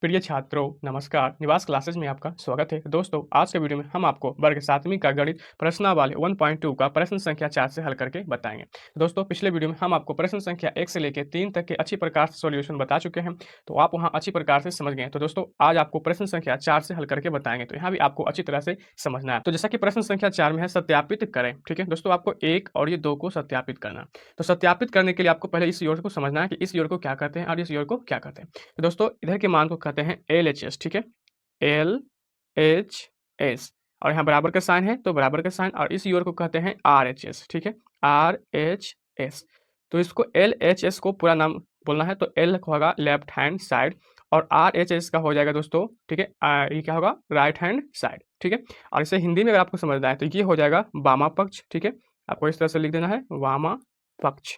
प्रिय छात्रों नमस्कार। निवास क्लासेज में आपका स्वागत है। दोस्तों आज के वीडियो में हम आपको वर्ग 7वीं का गणित प्रश्नावली 1.2 का प्रश्न संख्या 4 से हल करके बताएंगे। दोस्तों पिछले वीडियो में हम आपको प्रश्न संख्या 1 से लेकर 3 तक के अच्छी प्रकार से सॉल्यूशन बता चुके हैं, तो आप वहां अच्छी प्रकार से समझ गए। तो दोस्तों आज आपको प्रश्न संख्या 4 से हल करके बताएंगे, तो यहाँ भी आपको अच्छी तरह से समझना है। तो जैसा कि प्रश्न संख्या 4 में है सत्यापित करें। ठीक है दोस्तों, आपको 1 और ये 2 को सत्यापित करना। तो सत्यापित करने के लिए आपको पहले इस योग को समझना है कि इस योग को क्या कहते हैं और इस योग को क्या कहते हैं। तो दोस्तों इधर के मान को कहते हैं LHS। ठीक है, LHS और यहाँ बराबर का साइन है तो बराबर का साइन, और इस योग को कहते हैं RHS। ठीक है, RHS। तो इसको LHS को पूरा नाम बोलना है तो L होगा लेफ्ट हैंड साइड और RHS का हो जाएगा दोस्तों। ठीक है, ये क्या होगा, राइट हैंड साइड। ठीक है, और इसे हिंदी में अगर आपको समझना है तो ये हो जाएगा वामा पक्ष। ठीक है, आपको इस तरह से लिख देना है वामा पक्ष।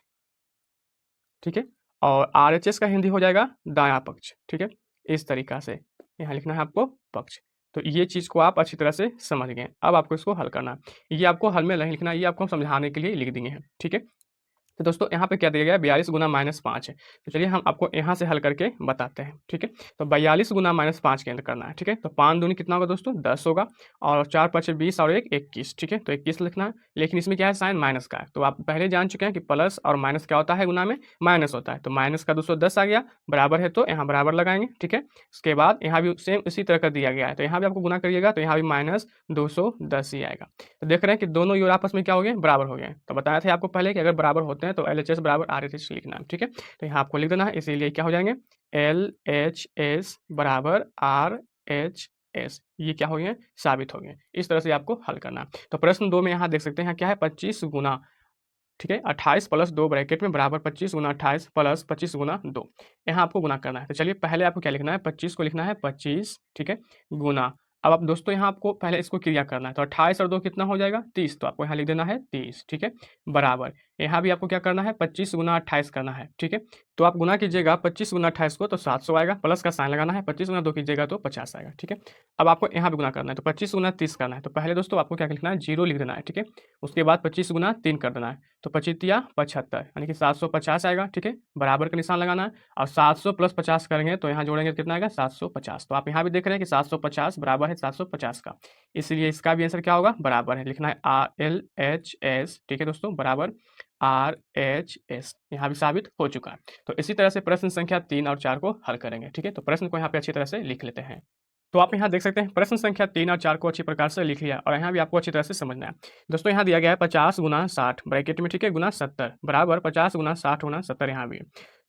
ठीक है, और RHS का हिंदी हो जाएगा दायां पक्ष। ठीक है, इस तरीका से यहाँ लिखना है आपको पक्ष। तो ये चीज़ को आप अच्छी तरह से समझ गए। अब आपको इसको हल करना है। ये आपको हल में नहीं लिखना, ये आपको समझाने के लिए लिख दिए हैं। ठीक है, तो दोस्तों यहाँ पे क्या दिया गया है, 42 गुना -5 है। तो चलिए हम आपको यहाँ से हल करके बताते हैं। ठीक है, तो 42 गुना -5 के अंदर करना है। ठीक है, तो 5 दूनी कितना होगा दोस्तों, 10 होगा, और 4 5 20 और 1 21। ठीक है, तो 21 लिखना है, लेकिन इसमें क्या है, साइन माइनस का है। तो आप पहले जान चुके हैं कि प्लस और माइनस क्या होता है, गुना में माइनस होता है। तो माइनस का 210 आ गया, बराबर है तो यहाँ बराबर लगाएंगे। ठीक है, उसके बाद यहाँ भी सेम इसी तरह का दिया गया है, तो यहाँ भी आपको गुना करिएगा तो यहाँ भी -210 ही आएगा। तो देख रहे हैं कि दोनों योग आपस में क्या हो गए, बराबर हो गए। तो बताया था आपको पहले कि अगर बराबर होते हैं तो LHS बराबर RHS लिखना है। ठीक है, तो यहाँ आपको लिख देना है, इसीलिए क्या हो जाएंगे, LHS बराबर RHS। ये क्या हो गए, साबित हो गए। इस तरह से आपको हल करना है। तो प्रश्न 2 में यहाँ देख सकते हैं क्या है, 25 गुना, ठीक है, 28 प्लस 2 ब्रैकेट में बराबर 25 गुना 28 प्लस 25 गुना 2। यहाँ आपको गुना करना है। तो चलिए पहले आपको क्या लिखना है, 25 को लिखना है 25। ठीक है, गुना, अब आप दोस्तों यहाँ आपको पहले इसको क्रिया करना है। तो 28 और 2 कितना हो जाएगा, 30। तो आपको यहाँ लिख देना है 30। ठीक है, बराबर यहाँ भी आपको क्या करना है, 25 गुना 28 करना है। ठीक है, तो आप गुना कीजिएगा 25 गुना 28 को तो 700 आएगा, प्लस का साइन लगाना है, 25 गुना 2 कीजिएगा तो 50 आएगा। ठीक है, अब आपको यहाँ भी गुना करना है, तो 25 गुना 30 करना है। तो पहले दोस्तों आपको क्या लिखना है, 0 लिख देना है। ठीक है, उसके बाद 25 गुना 3 कर देना है, तो 25 75 यानी कि 750 आएगा। ठीक है, बराबर का निशान लगाना है, और 700 प्लस 50 करेंगे तो यहाँ जोड़ेंगे तो कितना आएगा, 750। तो आप यहाँ भी देख रहे हैं कि 750 बराबर है 750 का, इसलिए इसका भी आंसर क्या होगा, बराबर है। लिखना है LHS। ठीक है दोस्तों, बराबर RHS। यहाँ भी साबित हो चुका है। तो इसी तरह से प्रश्न संख्या 3 और 4 को हल करेंगे। ठीक है, तो प्रश्न को यहाँ पे अच्छी तरह से लिख लेते हैं। तो आप यहाँ देख सकते हैं प्रश्न संख्या 3 और 4 को अच्छी प्रकार से लिख लिया, और यहाँ भी आपको अच्छी तरह से समझना है। दोस्तों यहाँ दिया गया है 50 गुना 60 ब्रैकेट में, ठीक है, गुना 70 बराबर 50 गुना 60 गुना 70 यहाँ भी।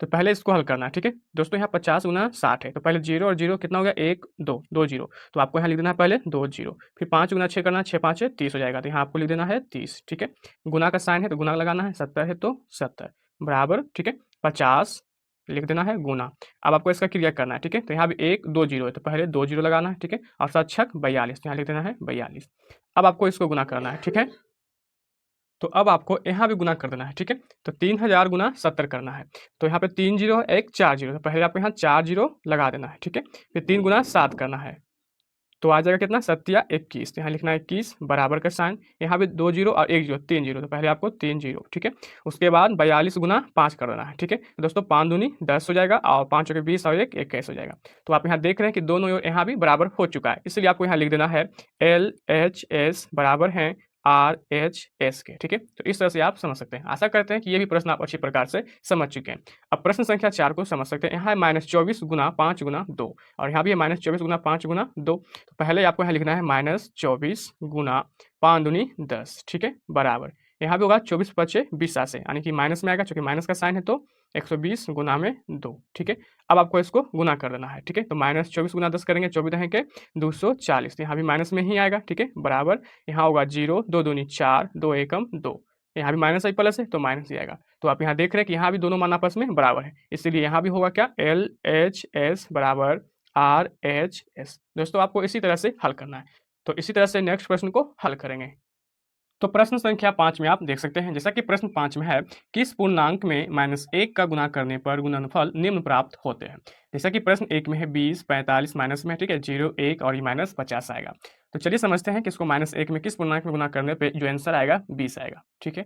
तो पहले इसको हल करना है। ठीक है दोस्तों, यहाँ 50 गुना 60 है, तो पहले 0 और 0 कितना हो गया, 1 2 2 0। तो आपको यहाँ लिख देना है पहले 2 0, फिर 5 गुना 6 करना है, 6 5 30 हो जाएगा, तो यहाँ आपको लिख देना है 30। ठीक है, गुना का साइन है तो गुना लगाना है, 70 है तो 70 बराबर, ठीक है, 50 लिख देना है गुना। अब आपको इसका क्रिया करना है। ठीक है, तो यहाँ भी 1 2 0 है, तो पहले 2 0 लगाना है। ठीक है, और 7 छक 42, यहाँ लिख देना है 42। अब आपको इसको गुना करना है। ठीक है, तो अब आपको यहाँ भी गुना कर देना है। ठीक है, तो 3000 गुना 70 करना है, तो यहाँ पे 3 0 1 4 0, तो पहले आपको यहाँ 4 0 लगा देना है। ठीक है, फिर 3 गुना 7 करना है, तो आ जाएगा कितना, 7 या 21, तो यहाँ लिखना है 21 बराबर का साइन, यहाँ भी 2 0 और 1 0 3 0, तो पहले आपको 3 0। ठीक है, उसके बाद 42 गुना 5 कर देना है। ठीक है, तो दोस्तों 5 दूनी 10 हो जाएगा, और 5 के 20 और 1 21 हो जाएगा। तो आप यहाँ देख रहे हैं कि दोनों यहाँ भी बराबर हो चुका है, इसलिए आपको यहाँ लिख देना है LHS बराबर है RHS के। ठीक है, तो इस तरह से आप समझ सकते हैं। आशा करते हैं कि ये भी प्रश्न आप अच्छी प्रकार से समझ चुके हैं। अब प्रश्न संख्या 4 को समझ सकते हैं। यहाँ है -24 गुना 5 गुना 2, और यहाँ भी है -24 गुना 5 गुना 2। तो पहले आपको यहाँ लिखना है -24 गुना 5 दूनी 10। ठीक है, बराबर यहाँ भी होगा 24 पचे 20 से, यानी कि माइनस में आएगा, चूंकि माइनस का साइन है तो 120 गुना में 2। ठीक है, अब आपको इसको गुना कर देना है। ठीक है, तो -24 गुना 10 करेंगे, 24 रहेंगे 240, तो यहाँ भी माइनस में ही आएगा। ठीक है, बराबर यहाँ होगा 0 2 दूनी 4 2 एकम 2, यहाँ भी माइनस है प्लस है तो माइनस ही आएगा। तो आप यहाँ देख रहे हैं कि यहाँ भी दोनों मान आपस में बराबर है, इसलिए यहाँ भी होगा क्या, LHS बराबर RHS। दोस्तों आपको इसी तरह से हल करना है। तो इसी तरह से नेक्स्ट प्रश्न को हल करेंगे। तो प्रश्न संख्या 5 में आप देख सकते हैं, जैसा कि प्रश्न 5 में है, किस पूर्णांक में -1 का गुणा करने पर गुणनफल निम्न प्राप्त होते हैं। जैसा कि प्रश्न 1 में है 20 45 माइनस में, ठीक है, 0 1 और ये -50 आएगा। तो चलिए समझते हैं कि इसको -1 में किस पूर्णांक में गुणा करने पर जो आंसर आएगा 20 आएगा। ठीक है,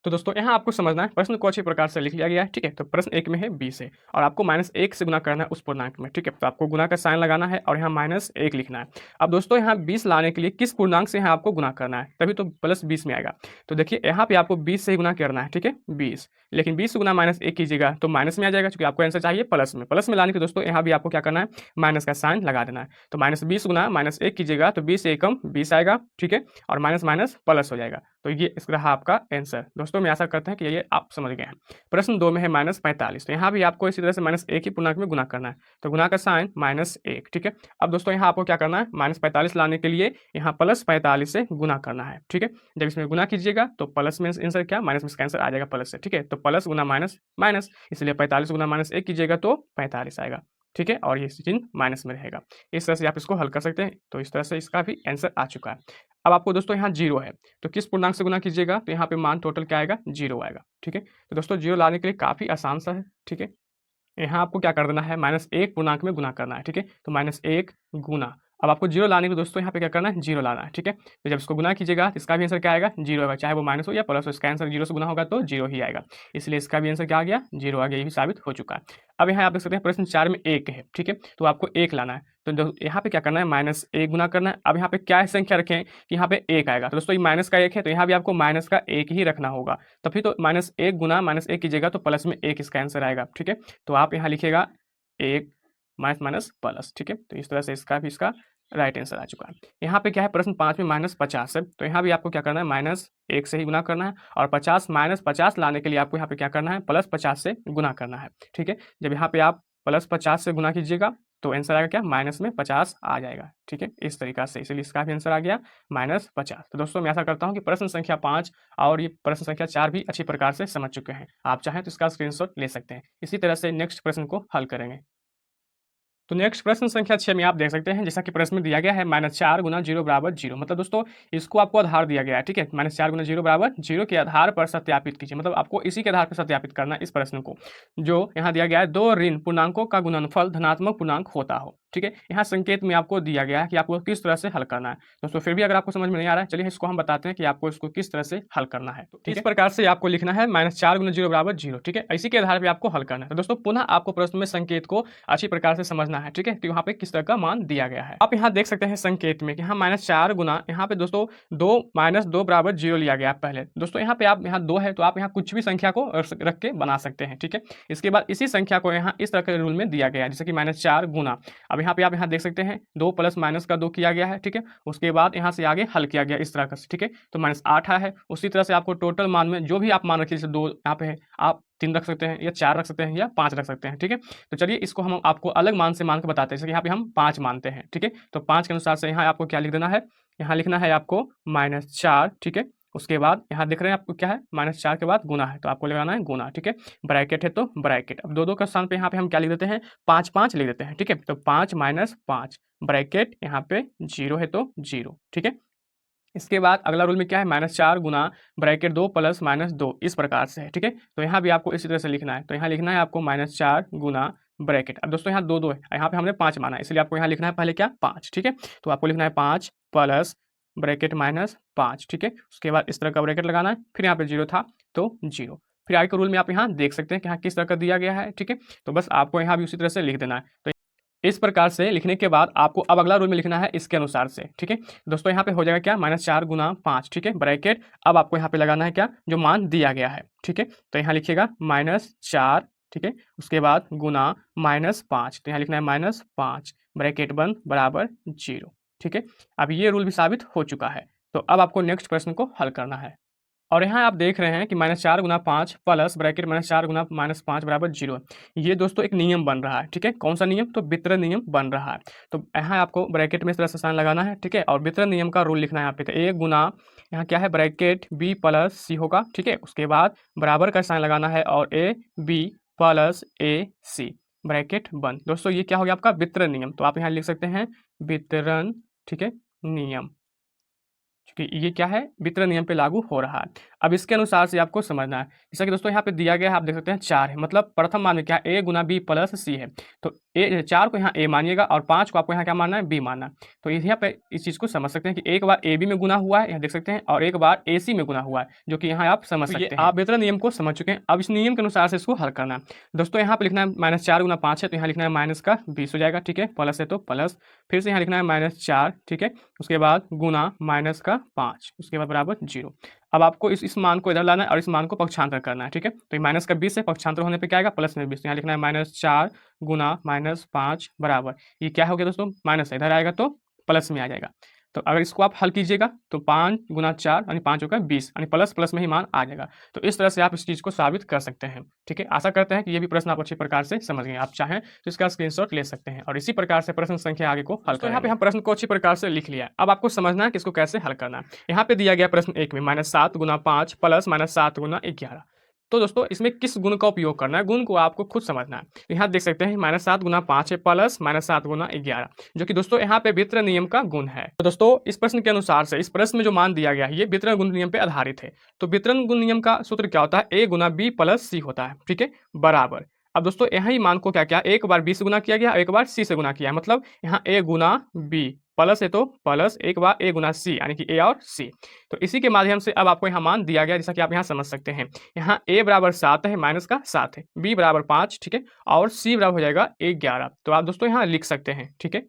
तो दोस्तों यहाँ आपको समझना है, प्रश्न को अच्छी प्रकार से लिख लिया गया है, ठीक है। तो प्रश्न एक में है 20 है और आपको -1 से गुना करना है उस पूर्णांक में, ठीक है। तो आपको गुना का साइन लगाना है और यहाँ -1 लिखना है। अब दोस्तों यहाँ 20 लाने के लिए किस पूर्णांक से यहाँ आपको गुना करना है, तभी तो +20 में आएगा। तो देखिए यहाँ पे आपको 20 से ही गुना करना है, ठीक है, 20। लेकिन 20 से गुना -1 कीजिएगा तो माइनस में आ जाएगा, क्योंकि आपको आंसर चाहिए प्लस में। प्लस में लाने के दोस्तों यहाँ भी आपको क्या करना है, माइनस का साइन लगा देना है। तो -20 गुना -1 कीजिएगा तो 20 से एकम 20 आएगा, ठीक है, और माइनस माइनस प्लस हो जाएगा। तो ये इस रहा आपका आंसर। दोस्तों मैं आशा करता हूँ कि ये आप समझ गए हैं। प्रश्न 2 में है -45, तो यहाँ भी आपको इसी तरह से -1 ही पूर्णांक में गुना करना है। तो गुना का साइन -1, ठीक है। अब दोस्तों यहाँ आपको क्या करना है, -45 लाने के लिए यहाँ +45 से गुना करना है, ठीक है। जब इसमें गुना कीजिएगा तो प्लस में आंसर क्या, माइनस में इसका आंसर आ जाएगा प्लस से, ठीक है। तो प्लस गुना माइनस माइनस, इसलिए 45 गुना -1 कीजिएगा तो 45 आएगा, ठीक है, और ये चिन्ह माइनस में रहेगा। इस तरह से आप इसको हल कर सकते हैं। तो इस तरह से इसका भी आंसर आ चुका है। अब आपको दोस्तों यहाँ 0 है, तो किस पूर्णांक से गुना कीजिएगा, तो यहाँ पे मान टोटल क्या आएगा, 0 आएगा, ठीक है। तो दोस्तों 0 लाने के लिए काफ़ी आसान सा है, ठीक है। यहाँ आपको क्या कर देना है, -1 पूर्णांक में गुना करना है, ठीक है। तो -1 गुना, अब आपको 0 लाने के दोस्तों यहाँ पे क्या करना है, 0 लाना है, ठीक है। तो जब इसको गुना कीजिएगा तो इसका भी आंसर क्या आएगा, 0 आएगा, चाहे वो माइनस हो या प्लस हो, इसका आंसर 0 से गुना होगा तो 0 ही आएगा। इसलिए इसका भी आंसर क्या आ गया, 0 आ गया, ये भी साबित हो चुका है। अब यहाँ आप देख सकते हैं प्रश्न 4 में 1 है, ठीक है, तो आपको 1 लाना है। तो यहाँ पे क्या करना है, -1 गुना करना है। अब यहाँ पे क्या संख्या रखें कि यहाँ पे 1 आएगा, तो दोस्तों ये माइनस का 1 है, तो यहाँ भी आपको माइनस का 1 ही रखना होगा। तभी तो -1 गुना -1 कीजिएगा तो प्लस में 1 इसका आंसर आएगा, ठीक है। तो आप यहाँ लिखिएगा 1 माइनस माइनस प्लस, ठीक है। तो इस तरह से इसका भी इसका राइट आंसर आ चुका है। यहाँ पे क्या है, प्रश्न 5 में -50 है, तो यहाँ भी आपको क्या करना है, -1 से ही गुना करना है और 50 -50 लाने के लिए आपको यहाँ पे क्या करना है, +50 से गुना करना है, ठीक है। जब यहाँ पे आप +50 से गुना कीजिएगा तो आंसर आएगा क्या, माइनस में 50 आ जाएगा, ठीक है, इस तरीका से। इसलिए इसका भी आंसर आ गया -50। तो दोस्तों मैं आशा करता हूँ कि प्रश्न संख्या 5 और ये प्रश्न संख्या 4 भी अच्छी प्रकार से समझ चुके हैं। आप चाहें तो इसका स्क्रीनशॉट ले सकते हैं। इसी तरह से नेक्स्ट प्रश्न को हल करेंगे। तो नेक्स्ट प्रश्न संख्या 6 में आप देख सकते हैं, जैसा कि प्रश्न में दिया गया है, -4 गुना 0 बराबर 0। मतलब दोस्तों इसको आपको आधार दिया गया है, ठीक है। -4 गुना 0 बराबर 0 के आधार पर सत्यापित कीजिए। मतलब आपको इसी के आधार पर सत्यापित करना है इस प्रश्न को। जो यहाँ दिया गया है, 2 ऋण पूर्णांकों का गुणनफल धनात्मक पूर्णांक होता हो, ठीक है। यहाँ संकेत में आपको दिया गया है कि आपको किस तरह से हल करना है। दोस्तों फिर भी अगर आपको समझ में नहीं आ रहा है, चलिए इसको हम बताते हैं कि आपको इसको किस तरह से हल करना है। तो इस प्रकार से आपको लिखना है, -4 गुना 0 बराबर 0, ठीक है। इसी के आधार पर आपको हल करना है। तो दोस्तों पुनः आपको प्रश्न में संकेत को अच्छी प्रकार से समझना है, ठीक है। तो यहाँ पे किस तरह का मान दिया गया है, आप यहाँ देख सकते हैं संकेत में कि यहाँ -4 गुना, यहाँ पे दोस्तों 2 बराबर 0 लिया गया है पहले। दोस्तों यहाँ पे आप यहाँ 2 है तो आप यहाँ कुछ भी संख्या को रख के बना सकते हैं, ठीक है। इसके बाद इसी संख्या को यहाँ इस तरह के रूल में दिया गया है, जैसे कि -4 गुना। अब यहाँ पे आप यहाँ देख सकते हैं 2 प्लस माइनस का 2 किया गया है, ठीक है। उसके बाद यहाँ से आगे हल किया गया इस तरह का, ठीक है। तो -8 है। उसी तरह से आपको टोटल मान में जो भी आप मान रखिए, जैसे 2 यहाँ पे है, आप 3 रख सकते हैं या 4 रख सकते हैं या 5 रख सकते हैं, ठीक है। तो चलिए इसको हम आपको अलग मान से मान के बताते हैं। जैसे कि यहाँ पे हम 5 मानते हैं, ठीक है। तो 5 के अनुसार से यहाँ आपको क्या लिख देना है, यहाँ लिखना है आपको -4, ठीक है। उसके बाद यहाँ देख रहे हैं आपको क्या है, -4 के बाद गुना है, तो आपको लगाना है गुना, ठीक है। ब्रैकेट है तो ब्रैकेट। अब 2 के स्थान पे यहाँ पे हम क्या लिख देते हैं, 5 लिख देते हैं, ठीक है। तो 5 - 5 ब्रैकेट, यहाँ पे 0 है तो 0, ठीक है। इसके बाद अगला रूल में क्या है, -4 गुना ब्रैकेट 2 प्लस -2, इस प्रकार से है, ठीक है। तो यहाँ भी आपको इसी तरह से लिखना है। तो यहाँ लिखना है आपको -4 गुना ब्रैकेट। अब दोस्तों यहाँ 2 है, यहाँ पे हमने 5 माना है, इसलिए आपको यहाँ लिखना है पहले क्या, 5, ठीक है। तो आपको लिखना है 5 प्लस ब्रैकेट -5, ठीक है। उसके बाद इस तरह का ब्रैकेट लगाना है, फिर यहाँ पे 0 था तो 0। फिर आगे के रूल में आप यहाँ देख सकते हैं कि यहाँ किस तरह का दिया गया है, ठीक है। तो बस आपको यहाँ भी उसी तरह से लिख देना है। तो इस प्रकार से लिखने के बाद आपको अब अगला रूल में लिखना है इसके अनुसार से, ठीक है। दोस्तों यहाँ पे हो जाएगा क्या, -4 गुना 5, ठीक है, ब्रैकेट। अब आपको यहाँ पे लगाना है क्या, जो मान दिया गया है, ठीक है। तो यहाँ लिखिएगा -4, ठीक है। उसके बाद गुना -5, तो यहाँ लिखना है -5 ब्रैकेट बंद बराबर 0, ठीक है। अब ये रूल भी साबित हो चुका है। तो अब आपको नेक्स्ट प्रश्न को हल करना है। और यहाँ आप देख रहे हैं कि -4 गुना 5 प्लस ब्रैकेट -4 गुना -5 बराबर 0। ये दोस्तों एक नियम बन रहा है, ठीक है। कौन सा नियम, तो वितरण नियम बन रहा है। तो यहाँ आपको ब्रैकेट में इस तरह से साइन लगाना है, ठीक है। और वितरण नियम का रूल लिखना है यहाँ पे, तो 1 गुना, यहाँ क्या है, ब्रैकेट b प्लस c होगा, ठीक है। उसके बाद बराबर का साइन लगाना है और a b plus a c bracket बंद। दोस्तों ये क्या हो गया आपका वितरण नियम। तो आप यहाँ लिख सकते हैं वितरण, ठीक है, नियम। कि ये क्या है, वितरण नियम पे लागू हो रहा है। अब इसके अनुसार से आपको समझना है। जैसा कि दोस्तों यहाँ पे दिया गया है, आप देख सकते हैं 4 है, मतलब प्रथम मान में क्या है, a गुना बी प्लस सी है। तो 4 को यहाँ a मानिएगा और 5 को आपको यहाँ क्या मानना है, b मानना है। तो यहाँ पे इस चीज़ को समझ सकते हैं कि एक बार ए बी में गुना हुआ है, यहाँ देख सकते हैं, और एक बार ए सी में गुना हुआ है, जो कि यहाँ आप समझ सकते हैं। आप वितरण नियम को समझ चुके हैं। अब इस नियम के अनुसार से इसको हल करना है। दोस्तों यहाँ पे लिखना है -4 गुना 5 है, तो यहाँ लिखना है माइनस का 20 हो जाएगा, ठीक है, प्लस है तो प्लस, फिर से यहाँ लिखना है -4, ठीक है, उसके बाद गुना माइनस का 5, उसके बाद बराबर 0। अब आपको इस मान को इधर लाना है और इस मान को पक्षांतर करना है, ठीक है। तो माइनस का 20 है, पक्षांतर होने पे क्या आएगा, प्लस में 20। यहाँ लिखना है -4 गुना -5 बराबर, ये क्या हो गया दोस्तों, माइनस इधर आएगा तो प्लस में आ जाएगा। तो अगर इसको आप हल कीजिएगा तो 5 गुना 4 यानी 5 होगा 20, यानी प्लस प्लस में ही मान आ जाएगा। तो इस तरह से आप इस चीज़ को साबित कर सकते हैं, ठीक है। आशा करते हैं कि ये भी प्रश्न आप अच्छी प्रकार से समझ गए। आप चाहें तो इसका स्क्रीनशॉट ले सकते हैं और इसी प्रकार से प्रश्न संख्या आगे को हल करेंगे। यहाँ पे हम प्रश्न को अच्छी प्रकार से लिख लिया है। अब आपको समझना है कि इसको कैसे हल करना है। यहाँ पे दिया गया प्रश्न 1 में -7 गुना 5 प्लस -7 गुना 11। तो दोस्तों इसमें किस गुण का उपयोग करना है, गुण को आपको खुद समझना है। तो यहाँ देख सकते हैं -7 गुना 5 है प्लस -7 गुना 11, जो कि दोस्तों यहाँ पे वितरण नियम का गुण है। तो दोस्तों इस प्रश्न के अनुसार से इस प्रश्न में जो मान दिया गया है ये वितरण गुण नियम पे आधारित है। तो वितरण गुण नियम का सूत्र क्या होता है, a Guna b plus c होता है, ठीक है, बराबर। अब दोस्तों यहाँ ही मान को क्या किया, एक बार b से गुना किया गया, एक बार c से गुना किया, मतलब यहाँ a गुना b प्लस है तो प्लस, एक बार a गुना c यानी कि a और c। तो इसी के माध्यम से अब आपको यहाँ मान दिया गया, जैसा कि आप यहाँ समझ सकते हैं। यहाँ a बराबर 7 है, माइनस का 7 है, b बराबर 5, ठीक है, और c बराबर हो जाएगा 11। तो आप दोस्तों यहाँ लिख सकते हैं, ठीक है।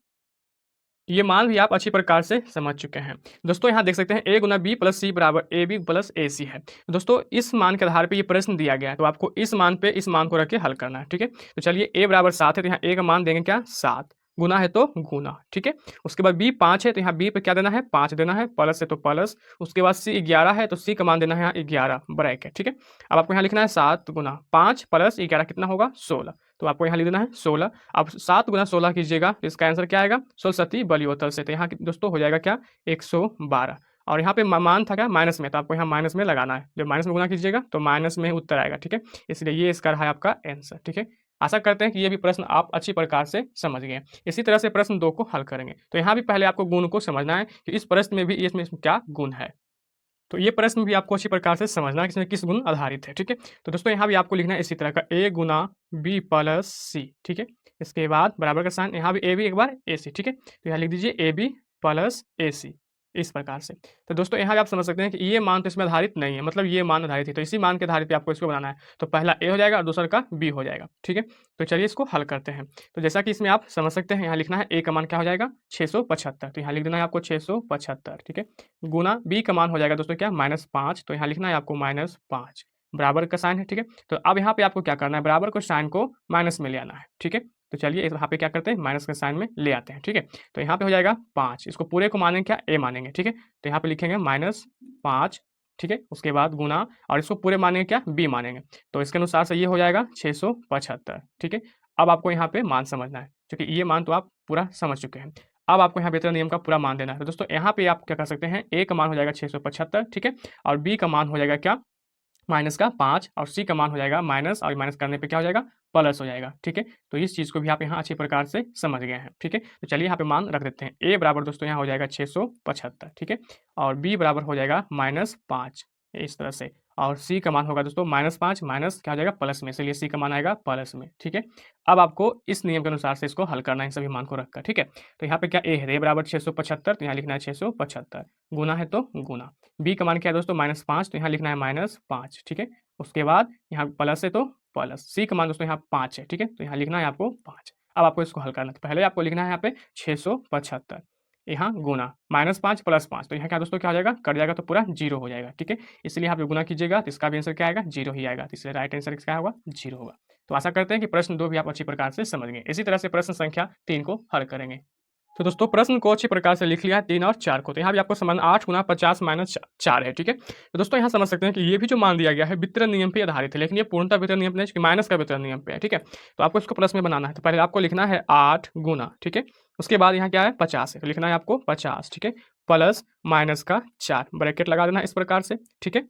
ये मान भी आप अच्छी प्रकार से समझ चुके हैं। दोस्तों यहाँ देख सकते हैं a गुना बी प्लस सी बराबर ए बी प्लस ए सी है। दोस्तों इस मान के आधार पे ये प्रश्न दिया गया है, तो आपको इस मान पे इस मान को रख के हल करना है, ठीक है। तो चलिए a बराबर 7 है, तो यहाँ a का मान देंगे क्या, 7, गुना है तो गुना, ठीक है। उसके बाद b 5 है, तो यहाँ b पे क्या देना है, 5 देना है, प्लस है तो प्लस। उसके बाद c 11 है, तो c का मान देना है यहाँ 11 ब्रैकेट, ठीक है। अब आपको यहाँ लिखना है 7 गुना 5 प्लस 11 कितना होगा, 16। तो आपको यहाँ लिख देना है 16। अब 7 गुना 16 कीजिएगा तो इसका आंसर क्या आएगा, 16 सती बलयोतल से, तो यहाँ दोस्तों हो जाएगा क्या, 112। और यहाँ पे मान था क्या, माइनस में, तो आपको यहाँ माइनस में लगाना है। जब माइनस में गुना कीजिएगा तो माइनस में उत्तर आएगा, ठीक है। इसलिए ये इसका रहा है आपका आंसर, ठीक है। आशा करते हैं कि ये भी प्रश्न आप अच्छी प्रकार से समझ गए। इसी तरह से प्रश्न 2 को हल करेंगे। तो यहाँ भी पहले आपको गुण को समझना है कि इस प्रश्न में भी इसमें क्या गुण है। तो ये प्रश्न भी आपको अच्छी प्रकार से समझना है कि इसमें किस गुण आधारित है, ठीक है। तो दोस्तों यहाँ भी आपको लिखना है इसी तरह का a Guna b plus c, ठीक है। इसके बाद बराबर का साइन, यहाँ भी a b एक बार a c, ठीक है। तो यहाँ लिख दीजिए a b plus a c, इस प्रकार से। तो दोस्तों यहाँ भी आप समझ सकते हैं कि ये मान तो इसमें आधारित नहीं है, मतलब ये मान आधारित है, तो इसी मान के आधारित पे आपको इसको बनाना है। तो पहला a हो जाएगा और दूसरा का b हो जाएगा, ठीक है। तो चलिए इसको हल करते हैं। तो जैसा कि इसमें आप समझ सकते हैं, यहाँ लिखना है a का मान क्या हो जाएगा, 675। तो यहाँ लिख देना है आपको 675, ठीक है, गुना b का मान हो जाएगा दोस्तों क्या, -5। तो यहाँ लिखना है आपको -5, बराबर का साइन है, ठीक है। तो अब यहाँ पे आपको क्या करना है, बराबर को साइन को माइनस में ले आना है, ठीक है। तो चलिए यहाँ पे क्या करते हैं, माइनस के साइन में ले आते हैं, ठीक है। तो यहाँ पे हो जाएगा 5, इसको पूरे को मानेंगे क्या, a मानेंगे, ठीक है। तो यहाँ पे लिखेंगे -5, ठीक है। उसके बाद गुना, और इसको पूरे मानेंगे क्या, b मानेंगे। तो इसके अनुसार से ये हो जाएगा 675, ठीक है। अब आपको यहाँ पे मान समझना है, क्योंकि ये मान तो आप पूरा समझ चुके हैं। अब आपको यहाँ वितरण नियम का पूरा मान देना है। तो दोस्तों यहाँ पे आप क्या कर सकते हैं, a का मान हो जाएगा 675, ठीक है, और b का मान हो जाएगा क्या, माइनस का 5, और c का मान हो जाएगा माइनस, और माइनस करने पे क्या हो जाएगा, प्लस हो जाएगा, ठीक है। तो इस चीज़ को भी आप यहाँ अच्छी प्रकार से समझ गए हैं, ठीक है। तो चलिए यहाँ पे मान रख देते हैं। a बराबर दोस्तों यहाँ हो जाएगा 675, ठीक है, और b बराबर हो जाएगा -5, इस तरह से। और c का मान होगा दोस्तों -5, माइनस क्या हो जाएगा, प्लस में, इसलिए c का मान आएगा प्लस में, ठीक है। अब आपको इस नियम के अनुसार से इसको हल करना है, सभी मान को रखकर, ठीक है। तो यहाँ पे क्या a है, a बराबर 675, तो यहाँ लिखना है 675, गुना है तो गुना, b का मान क्या है दोस्तों, -5, तो यहाँ लिखना है -5, ठीक है। उसके बाद यहाँ प्लस है तो प्लस, c का मान दोस्तों यहाँ 5 है, ठीक है, तो यहाँ लिखना है आपको 5। अब आपको इसको हल करना है, तो पहले आपको लिखना है यहाँ पे 675, यहाँ गुना -5 प्लस 5, तो यहाँ क्या दोस्तों क्या हो जाएगा, कट जाएगा तो पूरा 0 हो जाएगा, ठीक है। इसलिए यहाँ पे गुना कीजिएगा तो इसका भी आंसर क्या आएगा, 0 ही आएगा। तो इसलिए राइट आंसर क्या होगा, 0 होगा। तो आशा करते हैं कि प्रश्न 2 भी आप अच्छी प्रकार से समझ गए। इसी तरह से प्रश्न संख्या 3 को हल करेंगे। तो दोस्तों प्रश्न को अच्छी प्रकार से लिख लिया है 3 और 4 को। तो यहाँ भी आपको समझना 8 गुना 50 माइनस 4 है, ठीक है। तो दोस्तों यहाँ समझ सकते हैं कि ये भी जो मान दिया गया है वितरण नियम पे आधारित है, लेकिन ये पूर्णतः वितरण नियम नहीं है, माइनस का वितरण नियम पे है, ठीक है। तो आपको इसको प्लस में बनाना है। तो पहले आपको लिखना है 8 गुना, ठीक है, उसके बाद यहाँ क्या है 50 है, तो लिखना है आपको 50, ठीक है, प्लस माइनस का 4, ब्रैकेट लगा देना इस प्रकार से, ठीक है,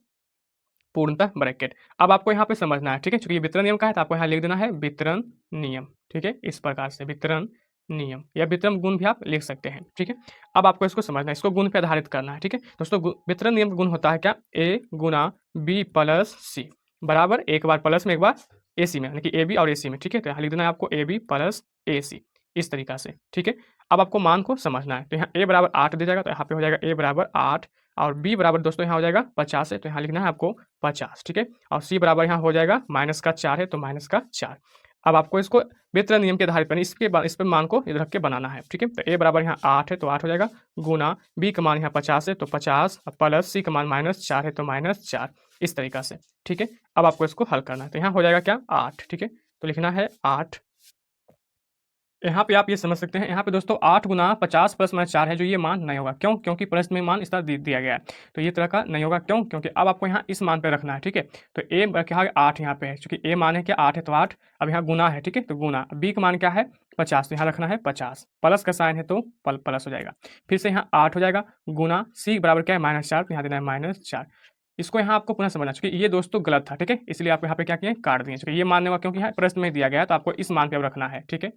पूर्णतः ब्रैकेट। अब आपको यहाँ पे समझना है, ठीक है, चूंकि वितरण नियम का है तो आपको यहाँ लिख देना है वितरण नियम, ठीक है, इस प्रकार से वितरण नियम या वितरण गुण भी आप लिख सकते हैं, ठीक है। अब आपको इसको समझना है, इसको गुण पे आधारित करना है, ठीक है। दोस्तों वितरण नियम का गुण होता है क्या, ए गुना बी प्लस सी बराबर एक बार प्लस में एक बार ए सी में, यानी कि ए बी और ए सी में, ठीक है। तो यहाँ लिख देना है आपको ए बी प्लस ए सी इस तरीका से, ठीक है। अब आपको मान को समझना है, तो यहाँ ए बराबर 8 दे जाएगा, तो यहाँ पे हो जाएगा ए बराबर 8 और बी बराबर दोस्तों यहाँ हो जाएगा 50 है, तो यहाँ लिखना है आपको 50, ठीक है। और सी बराबर यहाँ हो जाएगा माइनस का 4 है, तो माइनस का 4। अब आपको इसको वितरण नियम के आधारित पर इसके बाद इस पे मान को इधर रख के बनाना है, ठीक है। तो ए बराबर यहाँ 8 है, तो 8 हो जाएगा गुना बी का मान यहाँ 50 है, तो 50 प्लस सी का मान -4 है, तो -4 इस तरीका से, ठीक है। अब आपको इसको हल करना है, तो यहाँ हो जाएगा क्या 8, ठीक है। तो लिखना है 8। यहाँ पे आप ये समझ सकते हैं, यहाँ पे दोस्तों 8 गुना 50 प्लस माइनस 4 है, जो ये मान नहीं होगा। क्यों? क्योंकि प्रश्न में मान इस तरह दिया गया है, तो ये तरह का नहीं होगा। क्यों? क्योंकि अब आपको यहाँ इस मान पे रखना है, ठीक है। तो ए क्या है 8 यहाँ पे है, चूँकि ए मान है क्या 8 है, तो 8 अब यहाँ गुना है, ठीक है। तो गुना बी का मान क्या है 50, तो यहाँ रखना है 50, प्लस का साइन है तो प्लस हो जाएगा। फिर से यहाँ 8 हो जाएगा गुना सी बराबर क्या है -4, तो यहाँ देना है -4। इसको यहाँ आपको पुनः समझना, चूँकि ये दोस्तों गलत था, ठीक है। इसलिए आप यहाँ पे क्या किए काट दिए, चूँकि ये मानने होगा क्योंकि यहाँ प्रश्न में दिया गया है, तो आपको इस मान पे अब रखना है, ठीक है।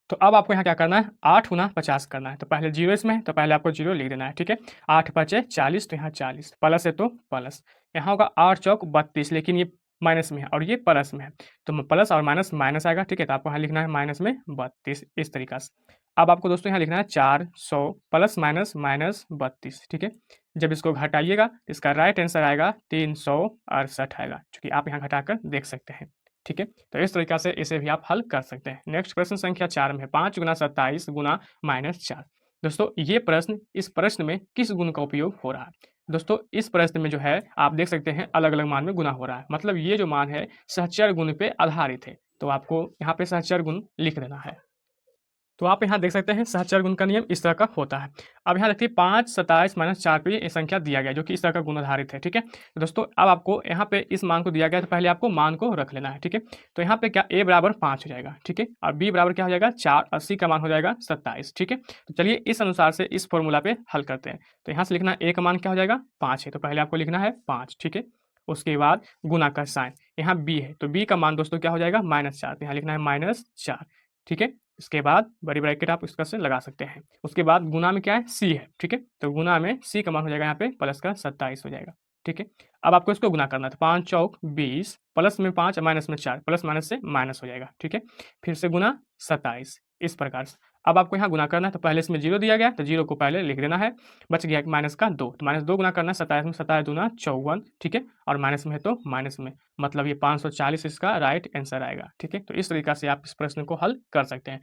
तो अब आपको यहाँ क्या करना है 8 गुना 50 करना है, तो पहले 0 इसमें है, तो पहले आपको 0 लिख देना है, ठीक है। 8 पचे 40, तो यहाँ 40 प्लस है तो प्लस, यहाँ होगा 8 चौक 32, लेकिन ये माइनस में है और ये प्लस में है, तो प्लस और माइनस माइनस आएगा, ठीक है। तो आपको यहाँ लिखना है माइनस में 32 इस तरीका से। अब आपको दोस्तों यहाँ लिखना है 400 प्लस माइनस माइनस 32, ठीक है। जब इसको घटाइएगा इसका राइट आंसर आएगा 368 आएगा, चूँकि आप यहाँ घटाकर देख सकते हैं, ठीक है। तो इस तरीका से इसे भी आप हल कर सकते हैं। नेक्स्ट प्रश्न संख्या 4 में है 5 गुना 27 गुना -4। दोस्तों ये प्रश्न इस प्रश्न में किस गुण का उपयोग हो रहा है? दोस्तों इस प्रश्न में जो है आप देख सकते हैं अलग-अलग मान में गुणा हो रहा है। मतलब ये जो मान है सहचर गुण पे आधारित है। तो आपको यहाँ पे सहचर गुण लिख देना है। तो आप यहाँ देख सकते हैं सहचर गुण का नियम इस तरह का होता है। अब यहाँ देखिए 5, 27 माइनस 4 पे ये संख्या दिया गया है, जो कि इस तरह का गुण आधारित है, ठीक है। तो दोस्तों अब आपको यहाँ पे इस मान को दिया गया है, तो पहले आपको मान को रख लेना है, ठीक है। तो यहाँ पे क्या a बराबर 5 हो जाएगा, ठीक है। और b बराबर क्या हो जाएगा 4 और c का मान हो जाएगा 27, ठीक है। तो चलिए इस अनुसार से इस फॉर्मूला पे हल करते हैं। तो यहाँ से लिखना a का मान क्या हो जाएगा 5 है, तो पहले आपको लिखना है 5, ठीक है। उसके बाद गुना का साइन, यहाँ b है, तो b का मान दोस्तों क्या हो जाएगा -4, तो यहाँ लिखना है -4, ठीक है। इसके बाद बड़ी ब्रैकेट आप इसका से लगा सकते हैं। उसके बाद गुना में क्या है c है, ठीक है। तो गुना में c का मान हो जाएगा यहाँ पे प्लस का 27 हो जाएगा, ठीक है। अब आपको इसको गुना करना है, तो 5 चौक 20 प्लस में 5 माइनस में 4, प्लस माइनस से माइनस हो जाएगा, ठीक है। फिर से गुना 27 इस प्रकार से। अब आपको यहाँ गुना करना है, तो पहले इसमें 0 दिया गया, तो 0 को पहले लिख देना है, बच गया माइनस का 2, तो -2 गुना करना है 27 में, 27 दूना 54, ठीक है। और माइनस में है तो माइनस में, मतलब ये 540 इसका राइट आंसर आएगा, ठीक है। तो इस तरीका से आप इस प्रश्न को हल कर सकते हैं।